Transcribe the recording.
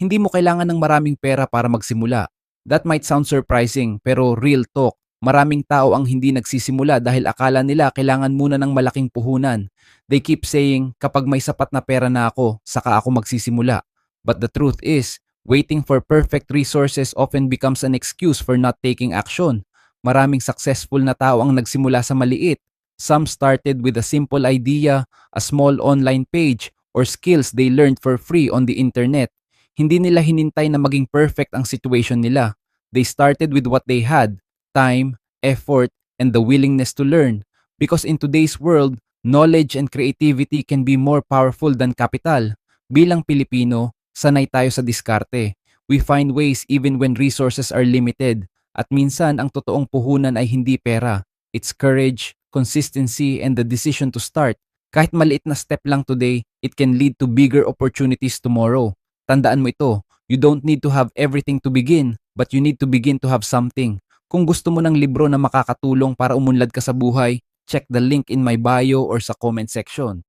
Hindi mo kailangan ng maraming pera para magsimula. That might sound surprising, pero real talk, maraming tao ang hindi nagsisimula dahil akala nila kailangan muna ng malaking puhunan. They keep saying, kapag may sapat na pera na ako, saka ako magsisimula. But the truth is, waiting for perfect resources often becomes an excuse for not taking action. Maraming successful na tao ang nagsimula sa maliit. Some started with a simple idea, a small online page, or skills they learned for free on the internet. Hindi nila hinintay na maging perfect ang situation nila. They started with what they had, time, effort, and the willingness to learn. Because in today's world, knowledge and creativity can be more powerful than capital. Bilang Pilipino, sanay tayo sa diskarte. We find ways even when resources are limited. At minsan, ang totoong puhunan ay hindi pera. It's courage, consistency, and the decision to start. Kahit maliit na step lang today, it can lead to bigger opportunities tomorrow. Tandaan mo ito, you don't need to have everything to begin, but you need to begin to have something. Kung gusto mo ng libro na makakatulong para umunlad ka sa buhay, check the link in my bio or sa comment section.